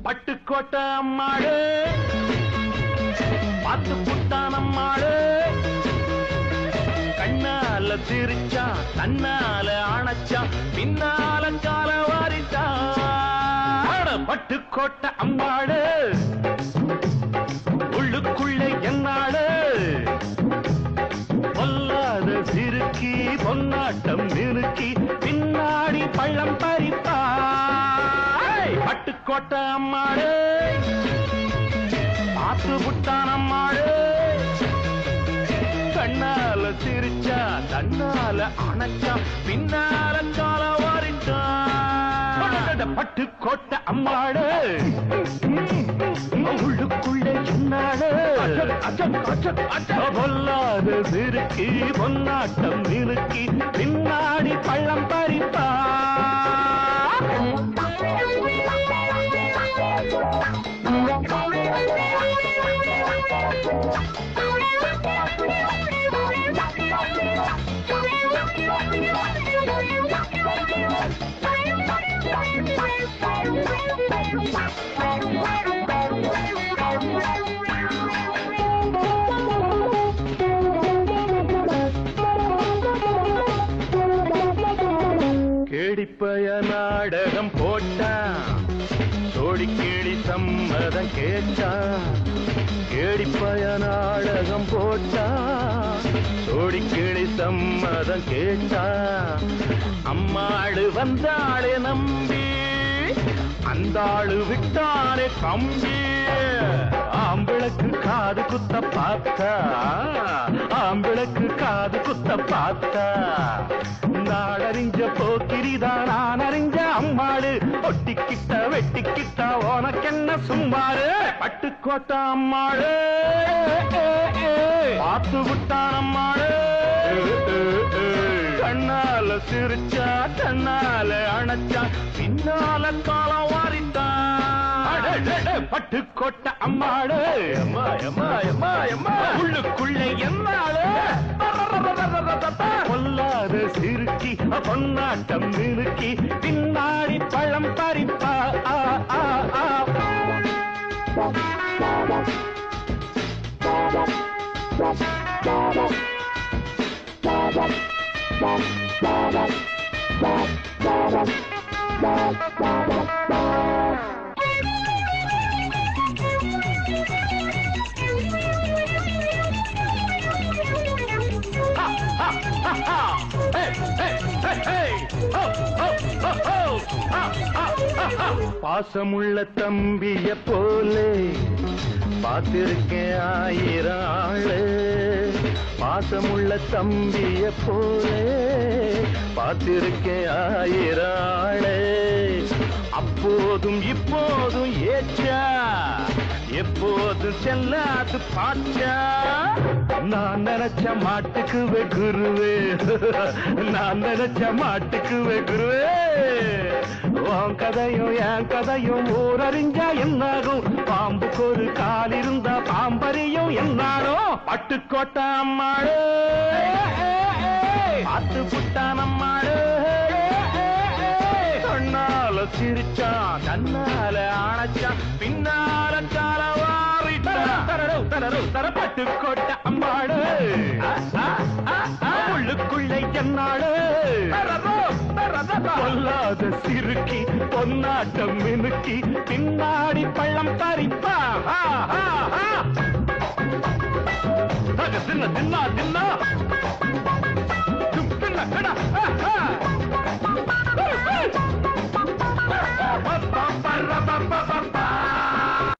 பட்டுக்கோட்டை அம்மாளு பார்த்து புட்டான் அம்மாளு கண்ணால சிரிச்சா தன்னால அணைச்சா பின்னால கால வாரிட்டா பட்டுக்கோட்டை அம்மாளு உள்ளுக்குள்ளே என்னாளு பொல்லாத சிறுக்கி பொன்னாட்டம் நிறுக்கி பின்னாடி பள்ளம் பறிப்பா பட்டுக்கோட்டை அம்மாளு பார்த்து புட்டான் அம்மாளு கண்ணால சிரிச்சா தன்னால அணைச்சா பின்னால கால வாரிட்டா பட்டுக்கோட்டை அம்மாளு உள்ளுக்குள்ளே என்னாளு பொல்லாத சிறுக்கி பொன்னாட்டம் நிறுக்கி பின்னாடி பள்ளம் பறிப்பா கேடிப்பய நாடகம் போட்டா சோடி கேடி சம்மதம் கேட்டா கேடிப்பய நாடகம் போட்டா சோடி கேடி சம்மதம் கேட்டா அம்மாளு வந்தாளே நம்பி அந்த ஆளு விட்டானே கம்பி ஆம்பிளக்கு காது குத்த பார்த்தா ஆம்பிளக்கு காது குத்த பார்த்தா நாடறிஞ்ச போக்கிரிதான் நான் அறிஞ்ச அம்மாளு ஒட்டிக்கிட்ட வெட்டிக்கிட்ட உனக்கென்ன சும்மாறு பட்டுக்கோட்டை அம்மாளு பார்த்து விட்டான் அம்மாளு கண்ணால சிரிச்சா கண்ணால அணைச்சா பின்னால காலம் வாரிட்டான் பட்டுக்கோட்டை அம்மாளு உள்ளுக்குள்ளே என்னாளு பொல்லாத சிறுக்கி பொன்னாட்டம் நிறுக்கி பின்னாடி பழம் பறிப்பா பாசமுள்ள தம்பிய போலே பார்த்திருக்கேன் ஆயிரம் ஆளு பாசமுள்ள தம்பிய போலே பார்த்திருக்கேன் ஆயிரம் ஆளு அப்போதும் இப்போதும் ஏச்சா எப்போதும் செல்லாது பாச்சா நான் நினைச்ச மாட்டுக்குவே குருவே நான் நினைச்ச மாட்டுக்குவே குருவே உன் கதையும் என் கதையும் ஊரறிஞ்சா என்னாகும் பாம்புக்கு ஒரு கால் இருந்தா பாம்பறியும் என்னாலும் பட்டுக்கோட்டை அம்மாளு பார்த்து புட்டான் அம்மாளு கண்ணால சிரிச்சா கண்ணால அணைச்சா பின்னால கால வாரிட்டா பட்டுக்கோட்டை அம்மாளு உள்ளுக்குள்ளே என்னாளு பொல்லாத சிறுக்கி பொன்னாட்டம் மினுக்கி பின்னாடி பள்ளம் பறிப்பா தின்னா தின்னா தின்னா